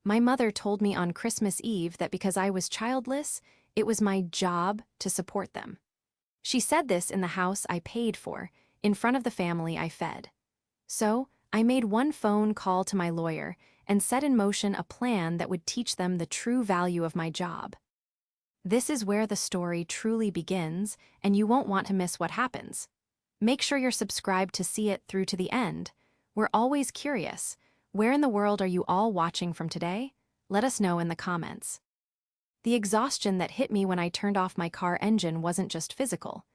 My mother told me on Christmas Eve that because I was childless, it was my job to support them. She said this in the house I paid for, in front of the family I fed. So, I made one phone call to my lawyer and set in motion a plan that would teach them the true value of my job. This is where the story truly begins, and you won't want to miss what happens. Make sure you're subscribed to see it through to the end. We're always curious. Where in the world are you all watching from today? Let us know in the comments. The exhaustion that hit me when I turned off my car engine wasn't just physical.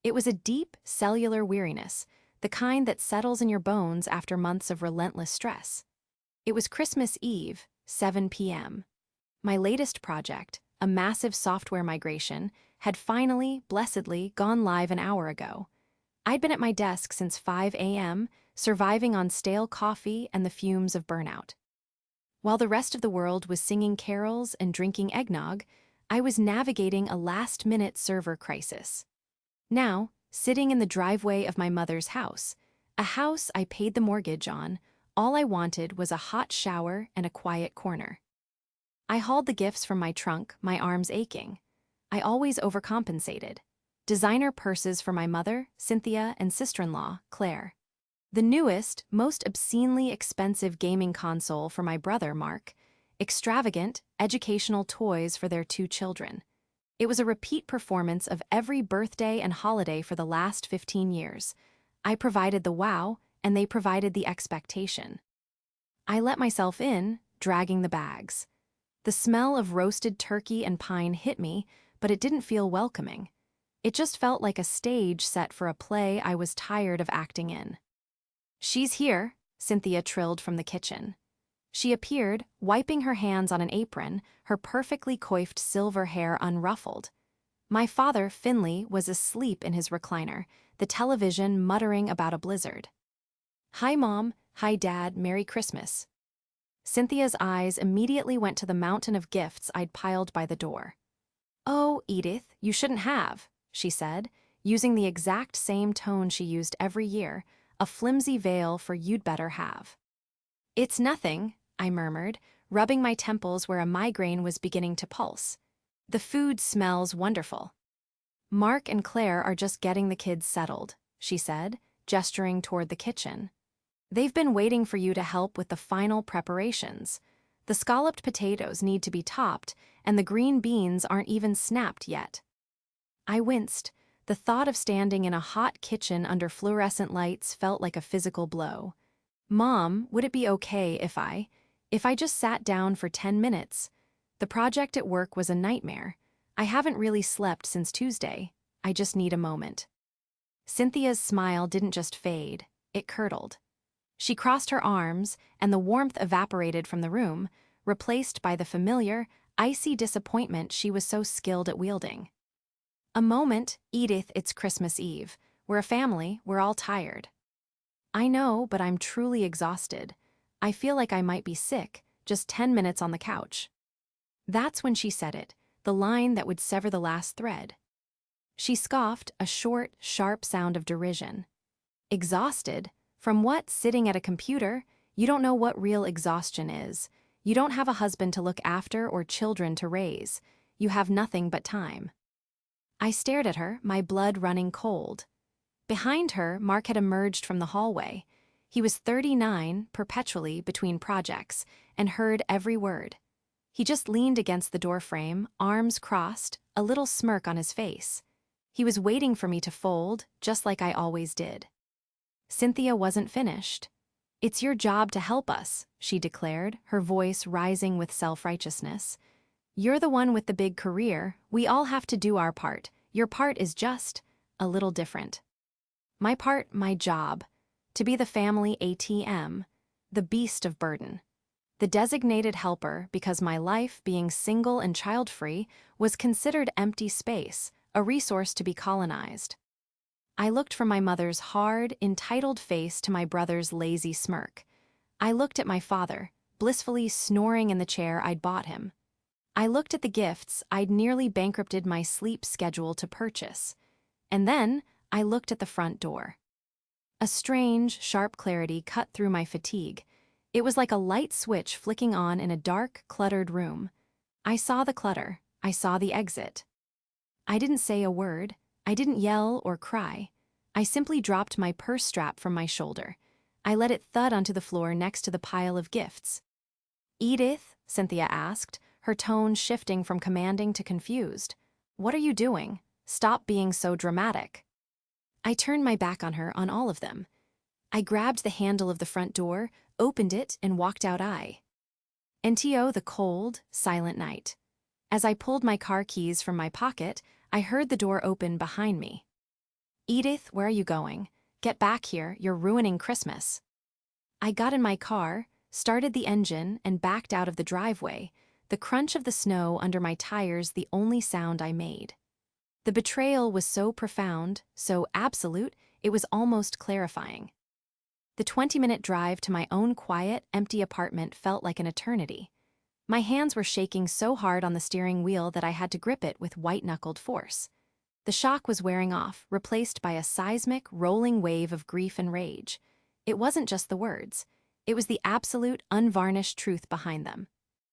It was a deep, cellular weariness, the kind that settles in your bones after months of relentless stress. It was Christmas Eve, 7 p.m. My latest project, a massive software migration, had finally, blessedly, gone live an hour ago. I'd been at my desk since 5 a.m., surviving on stale coffee and the fumes of burnout. While the rest of the world was singing carols and drinking eggnog, I was navigating a last-minute server crisis. Now, sitting in the driveway of my mother's house, a house I paid the mortgage on, all I wanted was a hot shower and a quiet corner. I hauled the gifts from my trunk, my arms aching. I always overcompensated. Designer purses for my mother, Cynthia, and sister-in-law, Claire. The newest, most obscenely expensive gaming console for my brother, Mark. Extravagant, educational toys for their 2 children. It was a repeat performance of every birthday and holiday for the last 15 years. I provided the wow, and they provided the expectation. I let myself in, dragging the bags. The smell of roasted turkey and pine hit me, but it didn't feel welcoming. It just felt like a stage set for a play I was tired of acting in. "She's here," Cynthia trilled from the kitchen. She appeared, wiping her hands on an apron, her perfectly coiffed silver hair unruffled. My father, Finley, was asleep in his recliner, the television muttering about a blizzard. "Hi, Mom. Hi, Dad. Merry Christmas." Cynthia's eyes immediately went to the mountain of gifts I'd piled by the door. "Oh, Edith, you shouldn't have," she said, using the exact same tone she used every year, a flimsy veil for "you'd better have." "It's nothing," I murmured, rubbing my temples where a migraine was beginning to pulse. "The food smells wonderful." "Mark and Claire are just getting the kids settled," she said, gesturing toward the kitchen. "They've been waiting for you to help with the final preparations. The scalloped potatoes need to be topped, and the green beans aren't even snapped yet." I winced. The thought of standing in a hot kitchen under fluorescent lights felt like a physical blow. "Mom, would it be okay if I just sat down for 10 minutes? The project at work was a nightmare. I haven't really slept since Tuesday. I just need a moment." Cynthia's smile didn't just fade, it curdled. She crossed her arms, and the warmth evaporated from the room, replaced by the familiar, icy disappointment she was so skilled at wielding. "A moment, Edith, it's Christmas Eve. We're a family, we're all tired." "I know, but I'm truly exhausted. I feel like I might be sick, just 10 minutes on the couch." That's when she said it, the line that would sever the last thread. She scoffed, a short, sharp sound of derision. "Exhausted? From what? Sitting at a computer? You don't know what real exhaustion is. You don't have a husband to look after or children to raise. You have nothing but time." I stared at her, my blood running cold. Behind her, Mark had emerged from the hallway. He was 39, perpetually between projects, and heard every word. He just leaned against the doorframe, arms crossed, a little smirk on his face. He was waiting for me to fold, just like I always did. Cynthia wasn't finished. "It's your job to help us," she declared, her voice rising with self-righteousness. "You're the one with the big career. We all have to do our part. Your part is just a little different." My part, my job. To be the family ATM, the beast of burden. The designated helper because my life, being single and child-free, was considered empty space, a resource to be colonized. I looked from my mother's hard, entitled face to my brother's lazy smirk. I looked at my father, blissfully snoring in the chair I'd bought him. I looked at the gifts I'd nearly bankrupted my sleep schedule to purchase. And then I looked at the front door. A strange, sharp clarity cut through my fatigue. It was like a light switch flicking on in a dark, cluttered room. I saw the clutter. I saw the exit. I didn't say a word. I didn't yell or cry. I simply dropped my purse strap from my shoulder. I let it thud onto the floor next to the pile of gifts. "Edith," Cynthia asked, her tone shifting from commanding to confused. "What are you doing? Stop being so dramatic." I turned my back on her on all of them. I grabbed the handle of the front door, opened it, and walked out. Into the cold, silent night. As I pulled my car keys from my pocket, I heard the door open behind me. "Edith, where are you going? Get back here, you're ruining Christmas." I got in my car, started the engine, and backed out of the driveway, the crunch of the snow under my tires the only sound I made. The betrayal was so profound, so absolute, it was almost clarifying. The 20-minute drive to my own quiet, empty apartment felt like an eternity. My hands were shaking so hard on the steering wheel that I had to grip it with white-knuckled force. The shock was wearing off, replaced by a seismic, rolling wave of grief and rage. It wasn't just the words. It was the absolute, unvarnished truth behind them.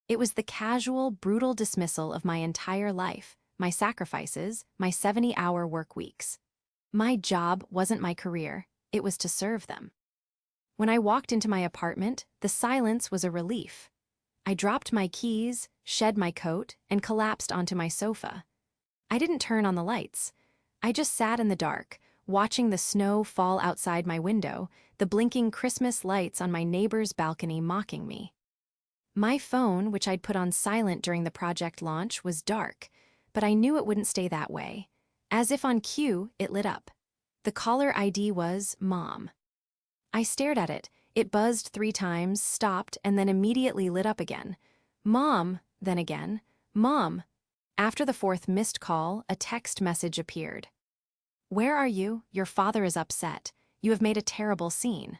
It was the casual, brutal dismissal of my entire life, my sacrifices, my 70-hour work weeks. My job wasn't my career. It was to serve them. When I walked into my apartment, the silence was a relief. I dropped my keys, shed my coat, and collapsed onto my sofa. I didn't turn on the lights. I just sat in the dark, watching the snow fall outside my window, the blinking Christmas lights on my neighbor's balcony mocking me. My phone, which I'd put on silent during the project launch, was dark, but I knew it wouldn't stay that way. As if on cue, it lit up. The caller ID was Mom. I stared at it. It buzzed 3 times, stopped, and then immediately lit up again. "Mom," then again, "Mom." After the 4th missed call, a text message appeared. "Where are you? Your father is upset. You have made a terrible scene."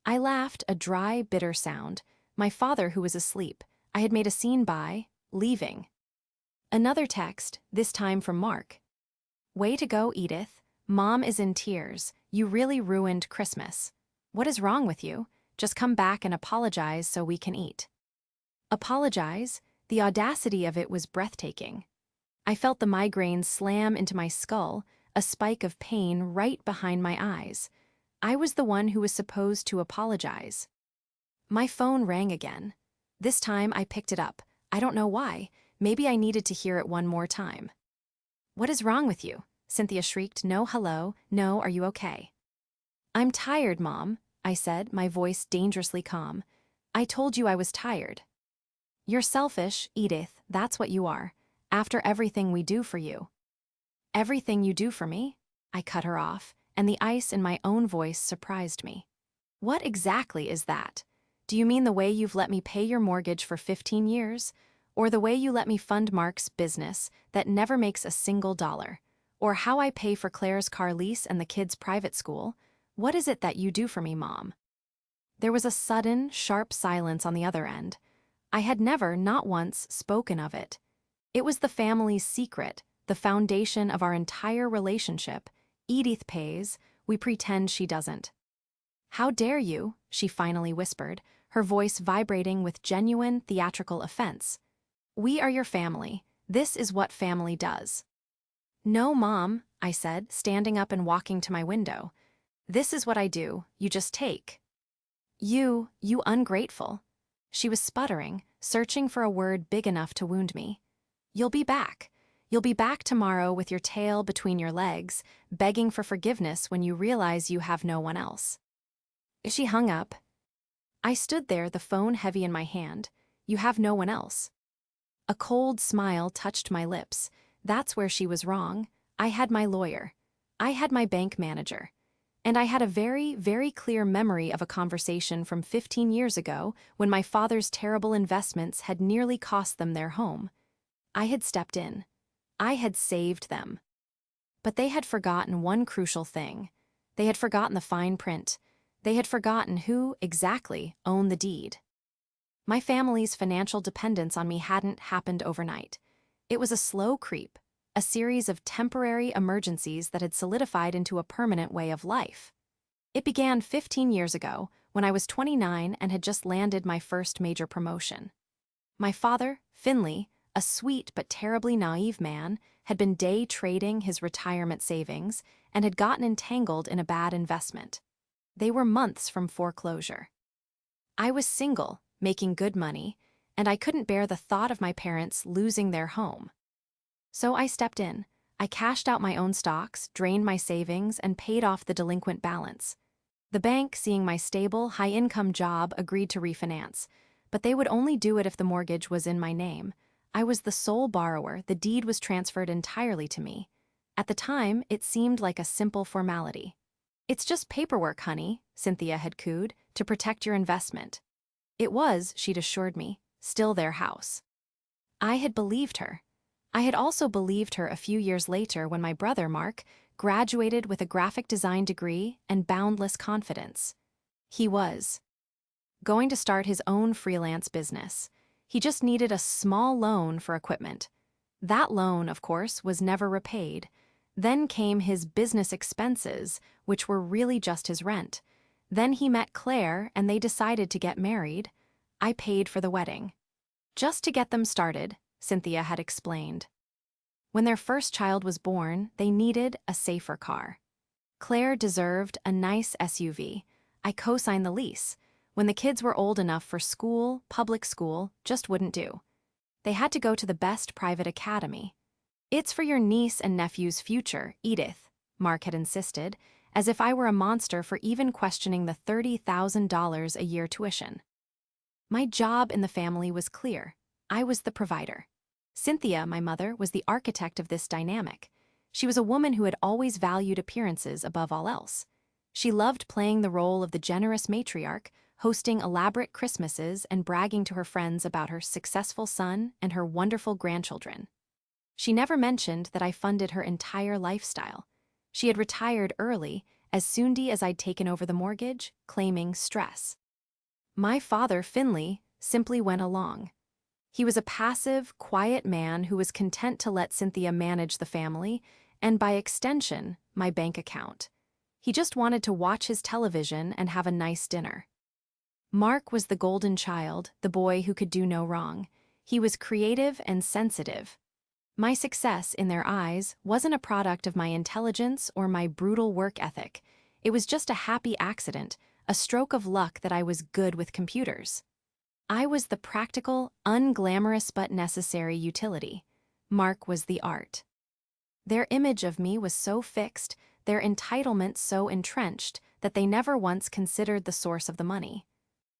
I laughed, a dry, bitter sound. My father, who was asleep. I had made a scene by leaving. Another text, this time from Mark. "Way to go, Edith. Mom is in tears. You really ruined Christmas. What is wrong with you? Just come back and apologize so we can eat." Apologize? The audacity of it was breathtaking. I felt the migraine slam into my skull, a spike of pain right behind my eyes. I was the one who was supposed to apologize. My phone rang again. This time I picked it up. I don't know why. Maybe I needed to hear it one more time. "What is wrong with you?" Cynthia shrieked. "No, hello. No, are you okay?" "I'm tired, Mom," I said, my voice dangerously calm. "I told you I was tired." "You're selfish, Edith, that's what you are, after everything we do for you." "Everything you do for me?" I cut her off, and the ice in my own voice surprised me. "What exactly is that? Do you mean the way you've let me pay your mortgage for 15 years? Or the way you let me fund Mark's business that never makes a single dollar? Or how I pay for Claire's car lease and the kids' private school? What is it that you do for me, Mom?" There was a sudden, sharp silence on the other end. I had never, not once, spoken of it. It was the family's secret, the foundation of our entire relationship. Edith pays, we pretend she doesn't. "How dare you?" she finally whispered, her voice vibrating with genuine, theatrical offense. "We are your family. This is what family does." "No, Mom," I said, standing up and walking to my window. "This is what I do. You just take." You ungrateful." She was sputtering, searching for a word big enough to wound me. "You'll be back. You'll be back tomorrow with your tail between your legs, begging for forgiveness when you realize you have no one else." She hung up. I stood there, the phone heavy in my hand. "You have no one else." A cold smile touched my lips. That's where she was wrong. I had my lawyer. I had my bank manager. And I had a very, very clear memory of a conversation from 15 years ago when my father's terrible investments had nearly cost them their home. I had stepped in. I had saved them. But they had forgotten one crucial thing. They had forgotten the fine print. They had forgotten who, exactly, owned the deed. My family's financial dependence on me hadn't happened overnight. It was a slow creep, a series of temporary emergencies that had solidified into a permanent way of life. It began 15 years ago, when I was 29 and had just landed my first major promotion. My father, Finley, a sweet but terribly naive man, had been day trading his retirement savings and had gotten entangled in a bad investment. They were months from foreclosure. I was single, making good money, and I couldn't bear the thought of my parents losing their home. So I stepped in. I cashed out my own stocks, drained my savings, and paid off the delinquent balance. The bank, seeing my stable, high-income job, agreed to refinance, but they would only do it if the mortgage was in my name. I was the sole borrower, the deed was transferred entirely to me. At the time, it seemed like a simple formality. "It's just paperwork, honey," Cynthia had cooed, "to protect your investment." It was, she'd assured me, still their house. I had believed her. I had also believed her a few years later when my brother, Mark, graduated with a graphic design degree and boundless confidence. He was going to start his own freelance business. He just needed a small loan for equipment. That loan, of course, was never repaid. Then came his business expenses, which were really just his rent. Then he met Claire and they decided to get married. I paid for the wedding. Just to get them started, Cynthia had explained. When their first child was born, they needed a safer car. Claire deserved a nice SUV. I co-signed the lease. When the kids were old enough for school, public school just wouldn't do. They had to go to the best private academy. "It's for your niece and nephew's future, Edith," Mark had insisted, as if I were a monster for even questioning the $30,000 a year tuition. My job in the family was clear. I was the provider. Cynthia, my mother, was the architect of this dynamic. She was a woman who had always valued appearances above all else. She loved playing the role of the generous matriarch, hosting elaborate Christmases and bragging to her friends about her successful son and her wonderful grandchildren. She never mentioned that I funded her entire lifestyle. She had retired early, as soon as I'd taken over the mortgage, claiming stress. My father, Finley, simply went along. He was a passive, quiet man who was content to let Cynthia manage the family, and by extension, my bank account. He just wanted to watch his television and have a nice dinner. Mark was the golden child, the boy who could do no wrong. He was creative and sensitive. My success, in their eyes, wasn't a product of my intelligence or my brutal work ethic. It was just a happy accident, a stroke of luck that I was good with computers. I was the practical, unglamorous but necessary utility. Mark was the art. Their image of me was so fixed, their entitlement so entrenched, that they never once considered the source of the money.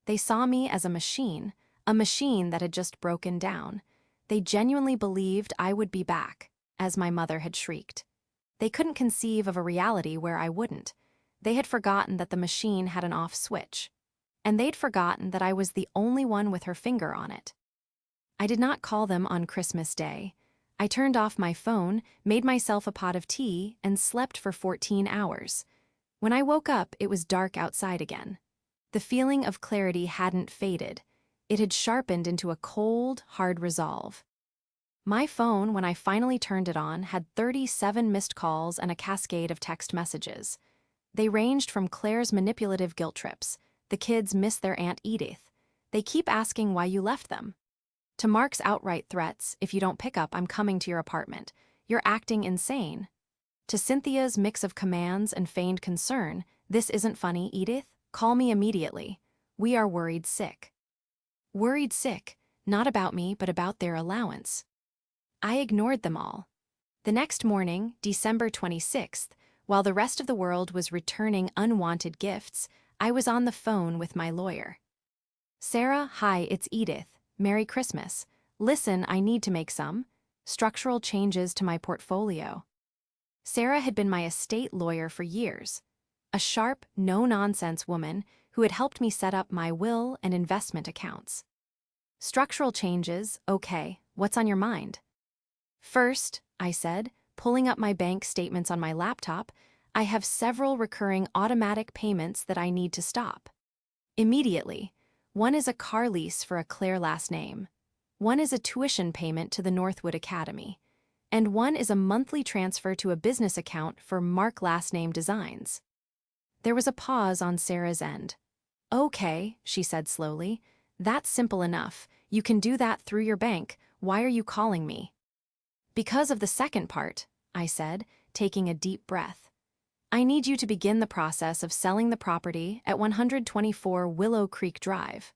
They saw me as a machine that had just broken down. They genuinely believed I would be back, as my mother had shrieked. They couldn't conceive of a reality where I wouldn't. They had forgotten that the machine had an off switch. And they'd forgotten that I was the only one with her finger on it. I did not call them on Christmas Day. I turned off my phone, made myself a pot of tea, and slept for 14 hours. When I woke up, it was dark outside again. The feeling of clarity hadn't faded. It had sharpened into a cold, hard resolve. My phone, when I finally turned it on, had 37 missed calls and a cascade of text messages. They ranged from Claire's manipulative guilt trips. "The kids miss their Aunt Edith. They keep asking why you left them," to Mark's outright threats, "If you don't pick up, I'm coming to your apartment. You're acting insane," to Cynthia's mix of commands and feigned concern, "This isn't funny, Edith. Call me immediately. We are worried sick." Worried sick, not about me, but about their allowance. I ignored them all. The next morning, December 26th, while the rest of the world was returning unwanted gifts, I was on the phone with my lawyer. "Sarah, hi, it's Edith. Merry Christmas. Listen, I need to make some structural changes to my portfolio." Sarah had been my estate lawyer for years. A sharp, no-nonsense woman who had helped me set up my will and investment accounts. "Structural changes, okay, what's on your mind?" "First," I said, pulling up my bank statements on my laptop, "I have several recurring automatic payments that I need to stop immediately. One is a car lease for a Claire last name. One is a tuition payment to the Northwood Academy. And one is a monthly transfer to a business account for Mark last name designs." There was a pause on Sarah's end. Okay, she said slowly. That's simple enough. You can do that through your bank. Why are you calling me? Because of the second part, I said, taking a deep breath. I need you to begin the process of selling the property at 124 Willow Creek Drive.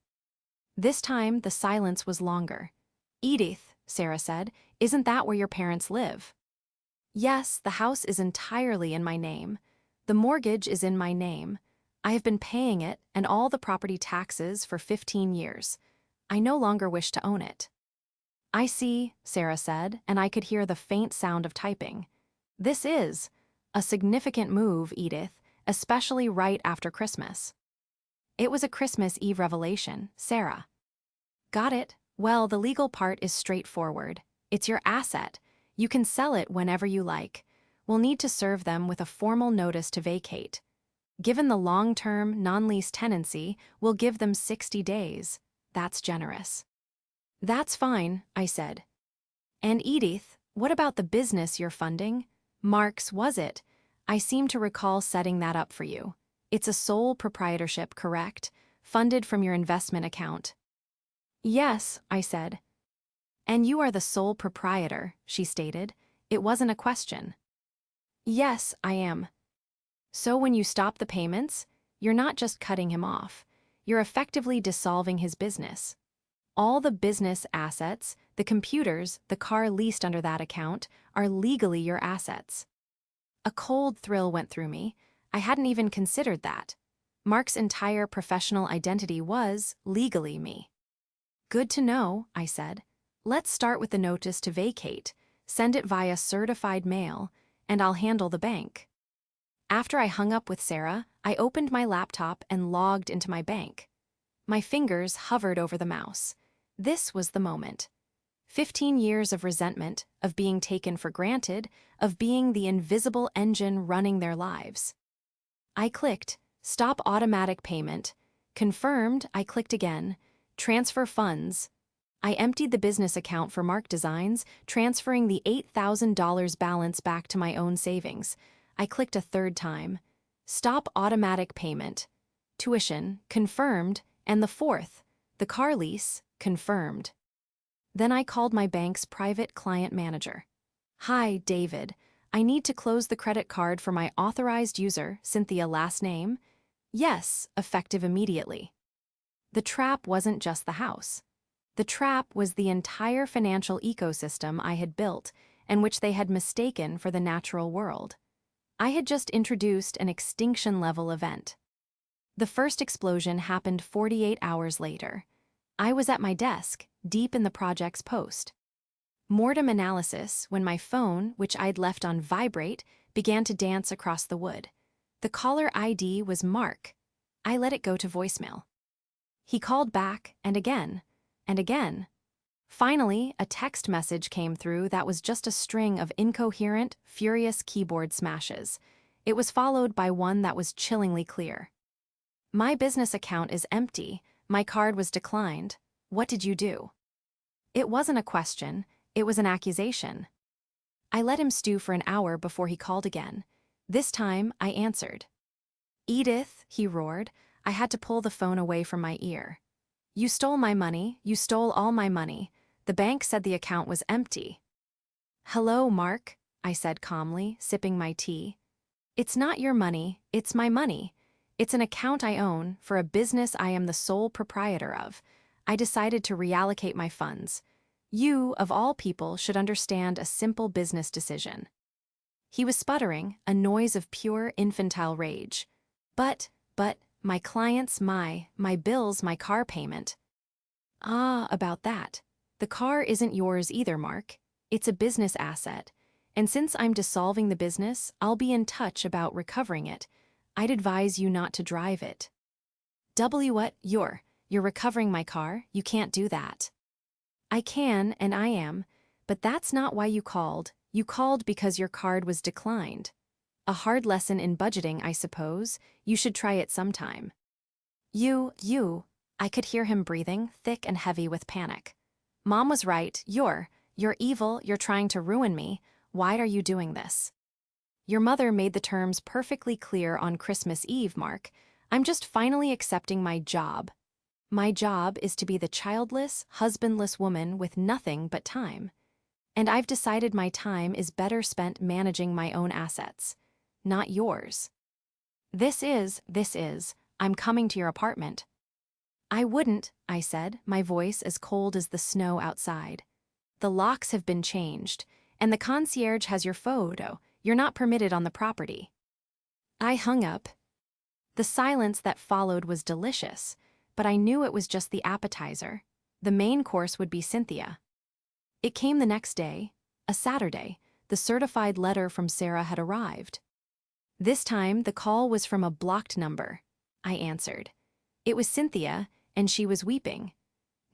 This time, the silence was longer. Edith, Sarah said, isn't that where your parents live? Yes, the house is entirely in my name. The mortgage is in my name. I have been paying it and all the property taxes for 15 years. I no longer wish to own it. I see, Sarah said, and I could hear the faint sound of typing. This is a significant move, Edith, especially right after Christmas. It was a Christmas Eve revelation, Sarah. Got it. Well, the legal part is straightforward. It's your asset. You can sell it whenever you like. We'll need to serve them with a formal notice to vacate. Given the long-term, non-lease tenancy, we'll give them 60 days. That's generous. That's fine, I said. And Edith, what about the business you're funding? Mark's, was it? I seem to recall setting that up for you. It's a sole proprietorship, correct? Funded from your investment account. Yes, I said. And you are the sole proprietor, she stated. It wasn't a question. Yes, I am. So when you stop the payments, you're not just cutting him off. You're effectively dissolving his business. All the business assets, the computers, the car leased under that account, are legally your assets. A cold thrill went through me. I hadn't even considered that. Mark's entire professional identity was, legally, me. Good to know, I said. Let's start with the notice to vacate. Send it via certified mail, and I'll handle the bank. After I hung up with Sarah, I opened my laptop and logged into my bank. My fingers hovered over the mouse. This was the moment. 15 years of resentment, of being taken for granted, of being the invisible engine running their lives. I clicked, stop automatic payment. Confirmed, I clicked again. Transfer funds. I emptied the business account for Mark Designs, transferring the $8,000 balance back to my own savings. I clicked a third time. Stop automatic payment. Tuition, confirmed, and the fourth, the car lease, confirmed. Then I called my bank's private client manager. Hi, David. I need to close the credit card for my authorized user, Cynthia last name. Yes, effective immediately. The trap wasn't just the house. The trap was the entire financial ecosystem I had built and which they had mistaken for the natural world. I had just introduced an extinction-level event. The first explosion happened 48 hours later. I was at my desk, deep in the project's post. Mortem analysis when my phone, which I'd left on vibrate, began to dance across the wood. The caller ID was Mark. I let it go to voicemail. He called back, and again, and again. Finally, a text message came through that was just a string of incoherent, furious keyboard smashes. It was followed by one that was chillingly clear. My business account is empty. My card was declined. What did you do? It wasn't a question. It was an accusation. I let him stew for an hour before he called again. This time, I answered. Edith, he roared. I had to pull the phone away from my ear. You stole my money. You stole all my money. The bank said the account was empty. Hello, Mark, I said calmly, sipping my tea. It's not your money. It's my money. It's an account I own for a business I am the sole proprietor of. I decided to reallocate my funds. You, of all people, should understand a simple business decision. He was sputtering, a noise of pure infantile rage. But, my clients, my bills, my car payment. Ah, about that. The car isn't yours either, Mark. It's a business asset. And since I'm dissolving the business, I'll be in touch about recovering it. I'd advise you not to drive it. What? You're recovering my car? You can't do that. I can, and I am, but that's not why you called. You called because your card was declined. A hard lesson in budgeting, I suppose. You should try it sometime. I could hear him breathing, thick and heavy with panic. Mom was right. You're evil. You're trying to ruin me. Why are you doing this? Your mother made the terms perfectly clear on Christmas Eve, Mark. I'm just finally accepting my job. My job is to be the childless, husbandless woman with nothing but time. And I've decided my time is better spent managing my own assets, not yours. I'm coming to your apartment. I wouldn't, I said, my voice as cold as the snow outside. The locks have been changed, and the concierge has your photo. You're not permitted on the property. I hung up. The silence that followed was delicious, but I knew it was just the appetizer. The main course would be Cynthia. It came the next day, a Saturday. The certified letter from Sarah had arrived. This time, the call was from a blocked number. I answered. It was Cynthia, and she was weeping.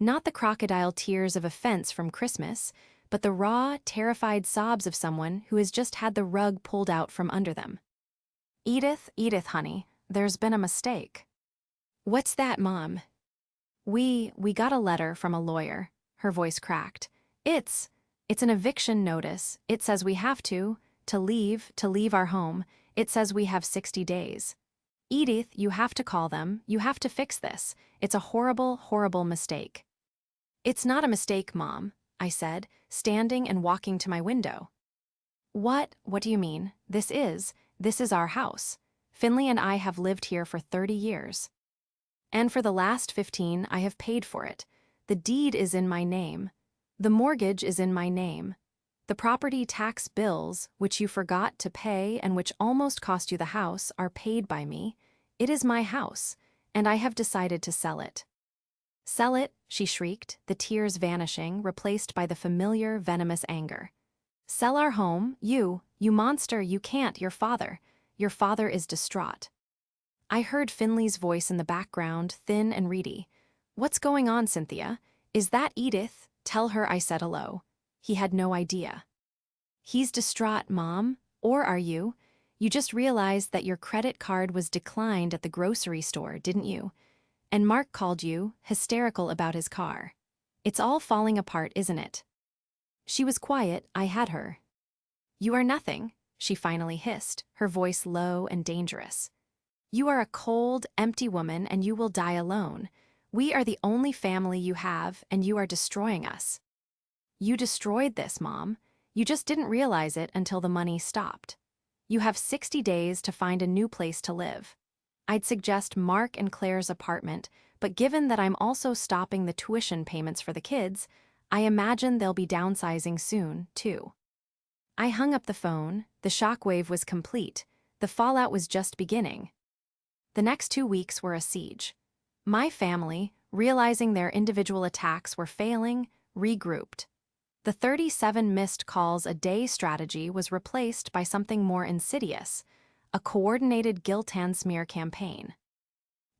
Not the crocodile tears of offense from Christmas, but the raw, terrified sobs of someone who has just had the rug pulled out from under them. Edith, honey, there's been a mistake. What's that, Mom? We got a letter from a lawyer. Her voice cracked. It's an eviction notice. It says we have to leave our home. It says we have 60 days. Edith, you have to call them. You have to fix this. It's a horrible, horrible mistake. It's not a mistake, Mom, I said, standing and walking to my window. What do you mean? This is our house. Finley and I have lived here for 30 years. And for the last 15, I have paid for it. The deed is in my name. The mortgage is in my name. The property tax bills, which you forgot to pay and which almost cost you the house, are paid by me. It is my house, and I have decided to sell it. Sell it, she shrieked, the tears vanishing, replaced by the familiar, venomous anger. Sell our home, you monster, you can't, your father. Your father is distraught. I heard Finley's voice in the background, thin and reedy. What's going on, Cynthia? Is that Edith? Tell her I said hello. He had no idea. He's distraught, Mom. Or are you? You just realized that your credit card was declined at the grocery store, didn't you? And Mark called you, hysterical about his car. It's all falling apart, isn't it? She was quiet. I had her. You are nothing, she finally hissed, her voice low and dangerous. You are a cold, empty woman, and you will die alone. We are the only family you have, and you are destroying us. You destroyed this, Mom. You just didn't realize it until the money stopped. You have 60 days to find a new place to live. I'd suggest Mark and Claire's apartment, but given that I'm also stopping the tuition payments for the kids, I imagine they'll be downsizing soon, too. I hung up the phone. The shockwave was complete. The fallout was just beginning. The next 2 weeks were a siege. My family, realizing their individual attacks were failing, regrouped. The 37 missed calls a day strategy was replaced by something more insidious, a coordinated guilt and smear campaign.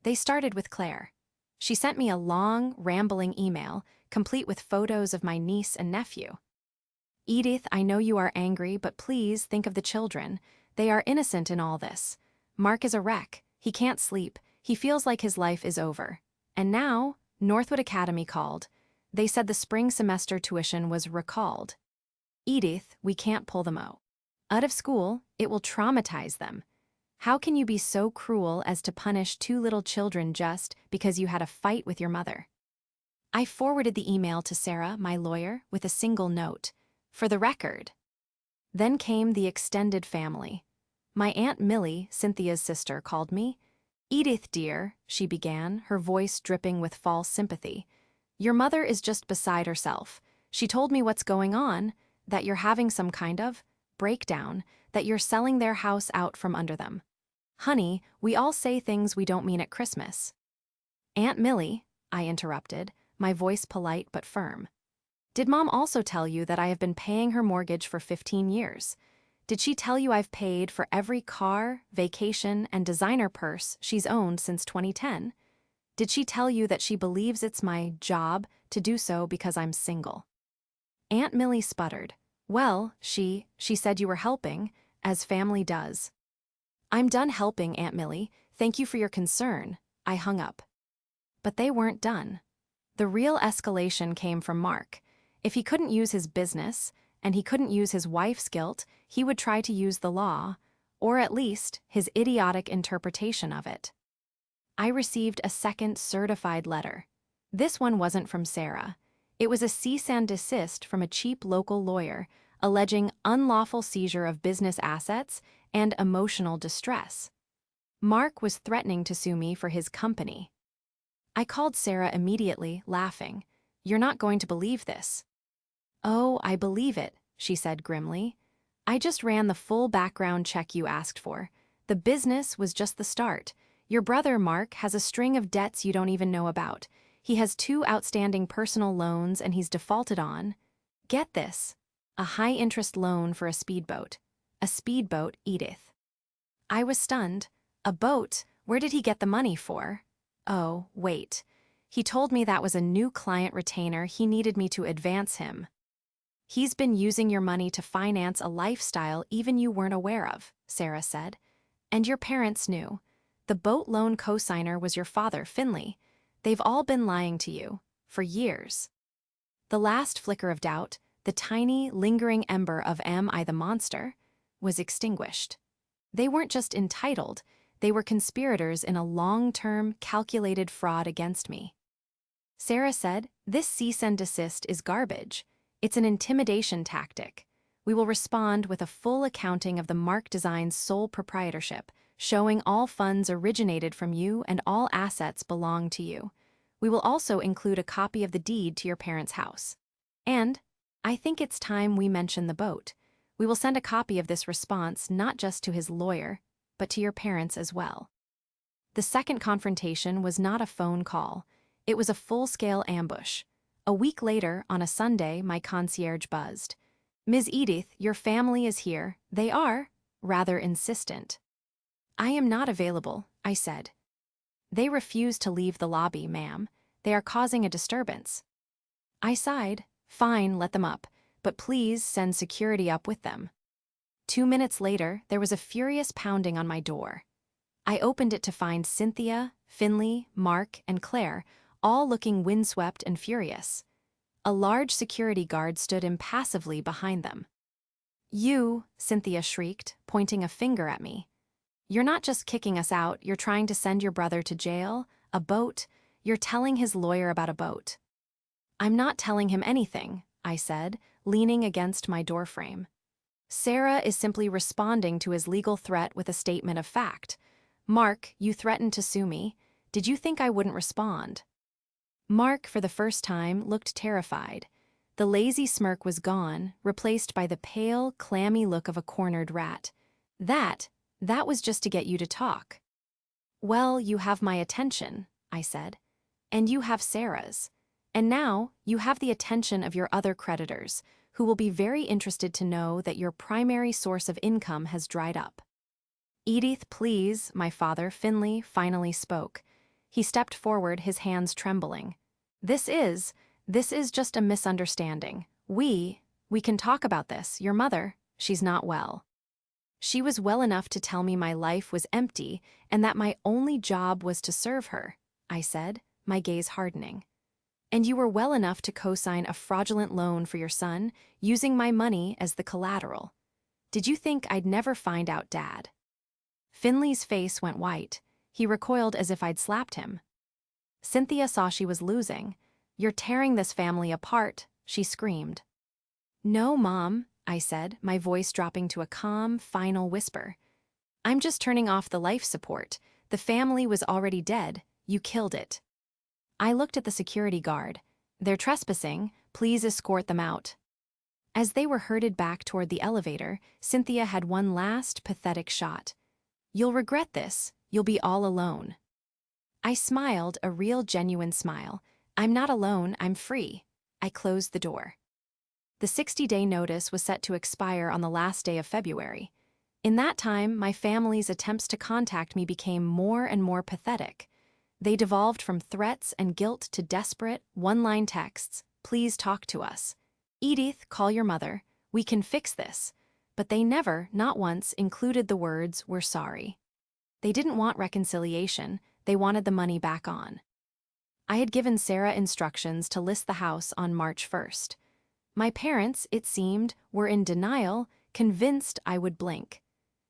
They started with Claire. She sent me a long, rambling email, complete with photos of my niece and nephew. Edith, I know you are angry, but please think of the children. They are innocent in all this. Mark is a wreck. He can't sleep. He feels like his life is over. And now, Northwood Academy called. They said the spring semester tuition was recalled. Edith, we can't pull them out of school. It will traumatize them. How can you be so cruel as to punish 2 little children just because you had a fight with your mother? I forwarded the email to Sarah, my lawyer, with a single note. For the record. Then came the extended family. My Aunt Millie, Cynthia's sister, called me. Edith, dear, she began, her voice dripping with false sympathy. Your mother is just beside herself. She told me what's going on, that you're having some kind of breakdown, that you're selling their house out from under them. Honey, we all say things we don't mean at Christmas. Aunt Millie, I interrupted, my voice polite but firm. Did Mom also tell you that I have been paying her mortgage for 15 years? Did she tell you I've paid for every car, vacation, and designer purse she's owned since 2010? Did she tell you that she believes it's my job to do so because I'm single? Aunt Millie sputtered. Well, she said you were helping, as family does. I'm done helping, Aunt Millie. Thank you for your concern. I hung up. But they weren't done. The real escalation came from Mark. If he couldn't use his business, and he couldn't use his wife's guilt, he would try to use the law, or at least his idiotic interpretation of it. I received a second certified letter. This one wasn't from Sarah. It was a cease and desist from a cheap local lawyer alleging unlawful seizure of business assets and emotional distress. Mark was threatening to sue me for his company. I called Sarah immediately, laughing. "You're not going to believe this." "Oh, I believe it," she said grimly. "I just ran the full background check you asked for. The business was just the start. Your brother, Mark, has a string of debts you don't even know about. He has 2 outstanding personal loans and he's defaulted on, get this, a high-interest loan for a speedboat. A speedboat, Edith." I was stunned. A boat? Where did he get the money for? Oh, wait. He told me that was a new client retainer he needed me to advance him. "He's been using your money to finance a lifestyle even you weren't aware of," Sarah said. "And your parents knew. The boat loan cosigner was your father, Finley. They've all been lying to you. For years." The last flicker of doubt, the tiny, lingering ember of "Am I the monster?" was extinguished. They weren't just entitled, they were conspirators in a long-term, calculated fraud against me. Sarah said, "This cease and desist is garbage. It's an intimidation tactic. We will respond with a full accounting of the Mark Design's sole proprietorship, showing all funds originated from you and all assets belong to you. We will also include a copy of the deed to your parents' house. And I think it's time we mention the boat. We will send a copy of this response not just to his lawyer, but to your parents as well." The second confrontation was not a phone call. It was a full-scale ambush. A week later, on a Sunday, my concierge buzzed. "Ms. Edith, your family is here." They are, rather insistent. "I am not available," I said. "They refuse to leave the lobby, ma'am. They are causing a disturbance." I sighed. "Fine, let them up, but please send security up with them." 2 minutes later, there was a furious pounding on my door. I opened it to find Cynthia, Finley, Mark, and Claire, all looking windswept and furious. A large security guard stood impassively behind them. "You," Cynthia shrieked, pointing a finger at me. "You're not just kicking us out, you're trying to send your brother to jail, a boat. You're telling his lawyer about a boat." "I'm not telling him anything," I said, leaning against my doorframe. "Sarah is simply responding to his legal threat with a statement of fact. Mark, you threatened to sue me. Did you think I wouldn't respond?" Mark, for the first time, looked terrified. The lazy smirk was gone, replaced by the pale, clammy look of a cornered rat. That was just to get you to talk." "Well, you have my attention," I said. "And you have Sarah's. And now, you have the attention of your other creditors, who will be very interested to know that your primary source of income has dried up." "Edith, please," my father, Finley, finally spoke. He stepped forward, his hands trembling. This is just a misunderstanding. We can talk about this. Your mother, she's not well." "She was well enough to tell me my life was empty and that my only job was to serve her," I said, my gaze hardening. "And you were well enough to co-sign a fraudulent loan for your son, using my money as the collateral. Did you think I'd never find out, Dad?" Finley's face went white. He recoiled as if I'd slapped him. Cynthia saw she was losing. "You're tearing this family apart," she screamed. "No, Mom," I said, my voice dropping to a calm, final whisper. "I'm just turning off the life support. The family was already dead. You killed it." I looked at the security guard. "They're trespassing. Please escort them out." As they were herded back toward the elevator, Cynthia had one last, pathetic shot. "You'll regret this. You'll be all alone." I smiled, a real, genuine smile. "I'm not alone, I'm free." I closed the door. The 60-day notice was set to expire on the last day of February. In that time, my family's attempts to contact me became more and more pathetic. They devolved from threats and guilt to desperate, one-line texts. "Please talk to us." "Edith, call your mother. We can fix this." But they never, not once, included the words, "We're sorry." They didn't want reconciliation. They wanted the money back on. I had given Sarah instructions to list the house on March 1st. My parents, it seemed, were in denial, convinced I would blink.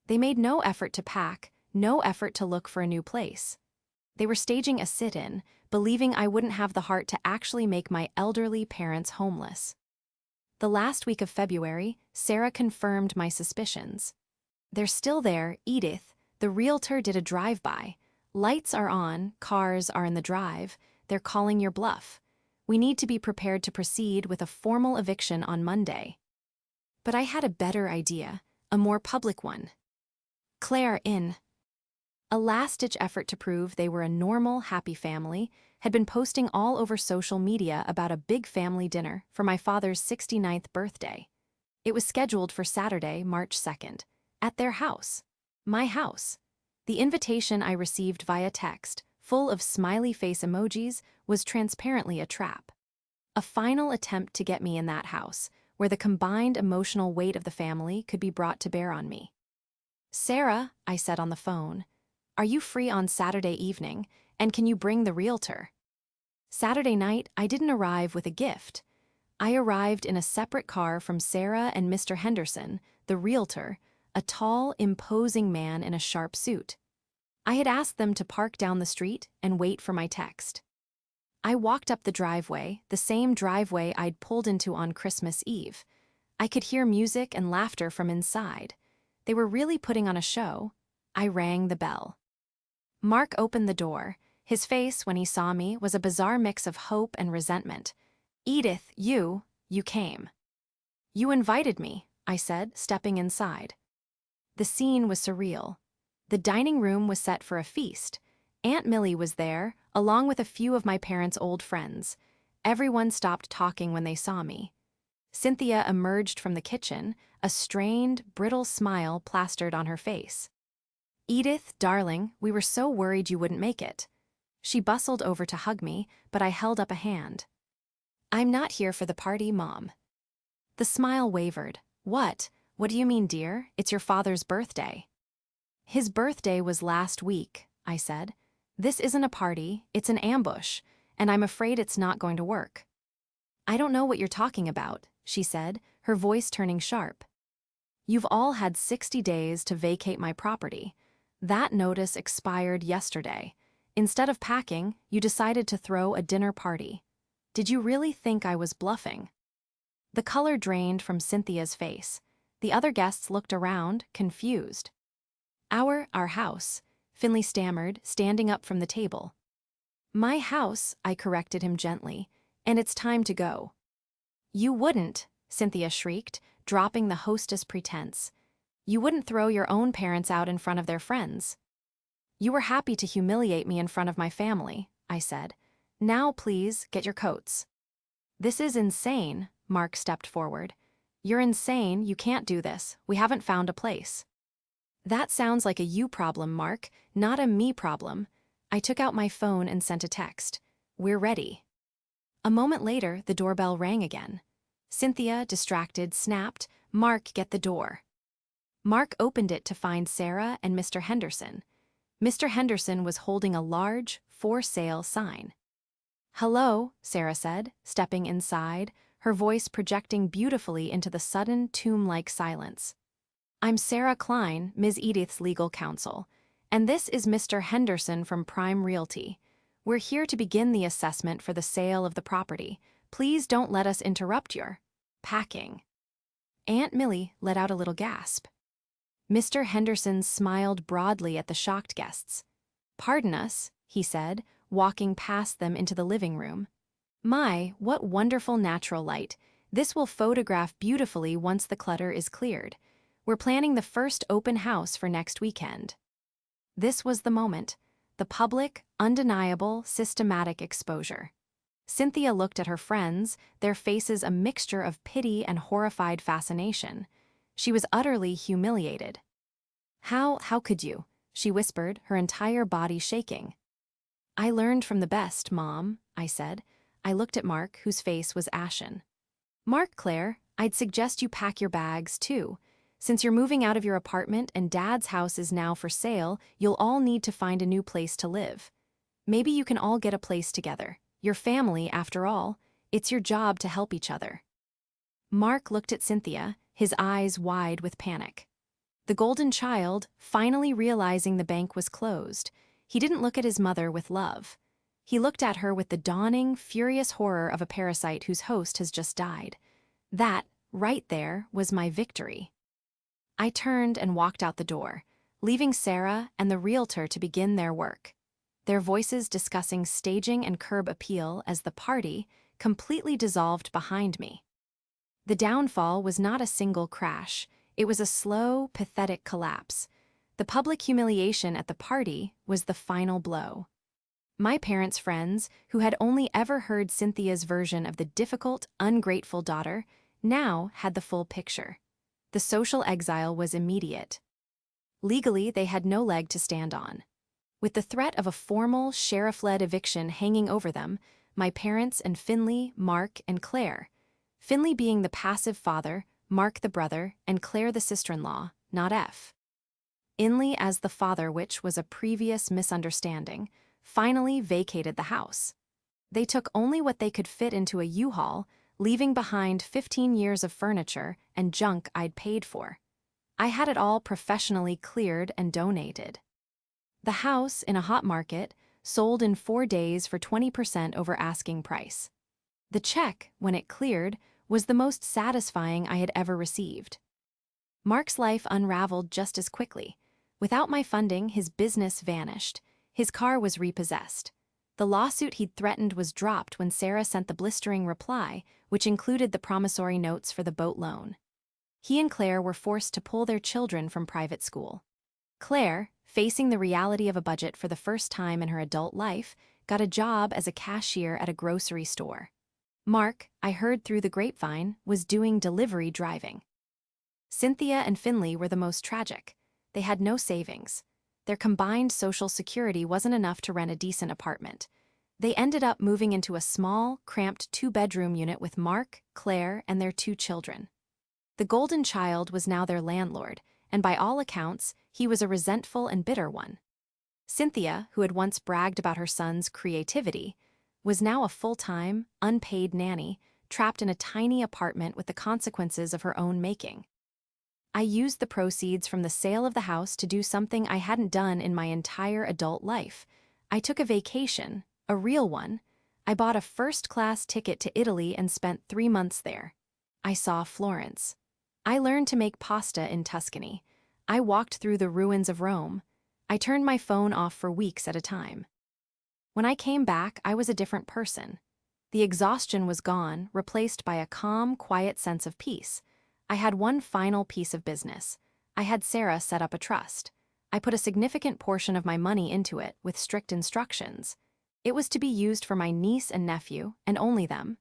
They made no effort to pack, no effort to look for a new place. They were staging a sit-in, believing I wouldn't have the heart to actually make my elderly parents homeless. The last week of February, Sarah confirmed my suspicions. "They're still there, Edith. The realtor did a drive-by. Lights are on, cars are in the drive. They're calling your bluff. We need to be prepared to proceed with a formal eviction on Monday." But I had a better idea, a more public one. Claire in. A last-ditch effort to prove they were a normal, happy family had been posting all over social media about a big family dinner for my father's 69th birthday. It was scheduled for Saturday, March 2nd, at their house, my house. The invitation I received via text, full of smiley face emojis, was transparently a trap. A final attempt to get me in that house, where the combined emotional weight of the family could be brought to bear on me. "Sarah," I said on the phone, "are you free on Saturday evening, and can you bring the realtor?" Saturday night, I didn't arrive with a gift. I arrived in a separate car from Sarah and Mr. Henderson, the realtor, a tall, imposing man in a sharp suit. I had asked them to park down the street and wait for my text. I walked up the driveway, the same driveway I'd pulled into on Christmas Eve. I could hear music and laughter from inside. They were really putting on a show. I rang the bell. Mark opened the door. His face, when he saw me, was a bizarre mix of hope and resentment. "Edith, you came." "You invited me," I said, stepping inside. The scene was surreal. The dining room was set for a feast. Aunt Millie was there, along with a few of my parents' old friends. Everyone stopped talking when they saw me. Cynthia emerged from the kitchen, a strained, brittle smile plastered on her face. "Edith, darling, we were so worried you wouldn't make it." She bustled over to hug me, but I held up a hand. "I'm not here for the party, Mom." The smile wavered. What do you mean, dear? It's your father's birthday." "His birthday was last week," I said. "This isn't a party, it's an ambush, and I'm afraid it's not going to work." "I don't know what you're talking about," she said, her voice turning sharp. "You've all had 60 days to vacate my property. That notice expired yesterday. Instead of packing, you decided to throw a dinner party. Did you really think I was bluffing?" The color drained from Cynthia's face. The other guests looked around, confused. Our house," Finley stammered, standing up from the table. "My house," I corrected him gently, "and it's time to go." "You wouldn't," Cynthia shrieked, dropping the hostess pretense. "You wouldn't throw your own parents out in front of their friends." "You were happy to humiliate me in front of my family," I said. "Now, please, get your coats." "This is insane," Mark stepped forward. "You're insane, you can't do this, we haven't found a place." "That sounds like a you problem, Mark, not a me problem." I took out my phone and sent a text. "We're ready." A moment later, the doorbell rang again. Cynthia, distracted, snapped, "Mark, get the door." Mark opened it to find Sarah and Mr. Henderson. Mr. Henderson was holding a large, "For Sale" sign. "Hello," Sarah said, stepping inside, her voice projecting beautifully into the sudden, tomb-like silence. "I'm Sarah Klein, Ms. Edith's legal counsel, and this is Mr. Henderson from Prime Realty. We're here to begin the assessment for the sale of the property. Please don't let us interrupt your packing." Aunt Millie let out a little gasp. Mr. Henderson smiled broadly at the shocked guests. "Pardon us," he said, walking past them into the living room. "My, what wonderful natural light. This will photograph beautifully once the clutter is cleared. We're planning the first open house for next weekend." This was the moment. The public, undeniable, systematic exposure. Cynthia looked at her friends, their faces a mixture of pity and horrified fascination. She was utterly humiliated. How could you?" she whispered, her entire body shaking. "I learned from the best, Mom," I said. I looked at Mark, whose face was ashen. "Mark, Claire, I'd suggest you pack your bags, too. Since you're moving out of your apartment and Dad's house is now for sale, you'll all need to find a new place to live. Maybe you can all get a place together. Your family, after all. It's your job to help each other." Mark looked at Cynthia, his eyes wide with panic. The golden child, finally realizing the bank was closed. He didn't look at his mother with love. He looked at her with the dawning, furious horror of a parasite whose host has just died. That, right there, was my victory. I turned and walked out the door, leaving Sarah and the realtor to begin their work, their voices discussing staging and curb appeal as the party completely dissolved behind me. The downfall was not a single crash. It was a slow, pathetic collapse. The public humiliation at the party was the final blow. My parents' friends, who had only ever heard Cynthia's version of the difficult, ungrateful daughter, now had the full picture. The social exile was immediate. Legally, they had no leg to stand on. With the threat of a formal, sheriff-led eviction hanging over them, my parents and Finley, Mark, and Claire, Finley being the passive father, Mark the brother, and Claire the sister-in-law, not F. Inley as the father, which was a previous misunderstanding, finally vacated the house. They took only what they could fit into a U-Haul, leaving behind 15 years of furniture and junk I'd paid for. I had it all professionally cleared and donated. The house, in a hot market, sold in 4 days for 20% over asking price. The check, when it cleared, was the most satisfying I had ever received. Mark's life unraveled just as quickly. Without my funding, his business vanished. His car was repossessed. The lawsuit he'd threatened was dropped when Sarah sent the blistering reply, which included the promissory notes for the boat loan. He and Claire were forced to pull their children from private school. Claire, facing the reality of a budget for the first time in her adult life, got a job as a cashier at a grocery store. Mark, I heard through the grapevine, was doing delivery driving. Cynthia and Finley were the most tragic. They had no savings. Their combined social security wasn't enough to rent a decent apartment. They ended up moving into a small, cramped 2-bedroom unit with Mark, Claire, and their 2 children. The golden child was now their landlord, and by all accounts, he was a resentful and bitter one. Cynthia, who had once bragged about her son's creativity, was now a full-time, unpaid nanny, trapped in a tiny apartment with the consequences of her own making. I used the proceeds from the sale of the house to do something I hadn't done in my entire adult life. I took a vacation, a real one. I bought a first-class ticket to Italy and spent 3 months there. I saw Florence. I learned to make pasta in Tuscany. I walked through the ruins of Rome. I turned my phone off for weeks at a time. When I came back, I was a different person. The exhaustion was gone, replaced by a calm, quiet sense of peace. I had one final piece of business. I had Sarah set up a trust. I put a significant portion of my money into it with strict instructions. It was to be used for my niece and nephew, and only them.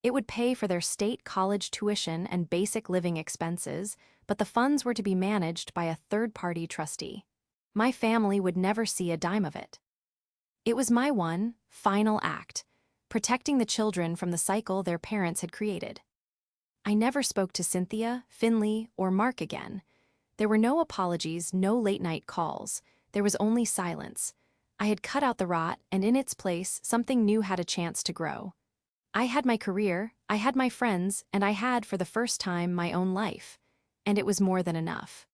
It would pay for their state college tuition and basic living expenses, but the funds were to be managed by a third-party trustee. My family would never see a dime of it. It was my one, final act, protecting the children from the cycle their parents had created. I never spoke to Cynthia, Finley, or Mark again. There were no apologies, no late-night calls. There was only silence. I had cut out the rot, and in its place, something new had a chance to grow. I had my career, I had my friends, and I had, for the first time, my own life. And it was more than enough.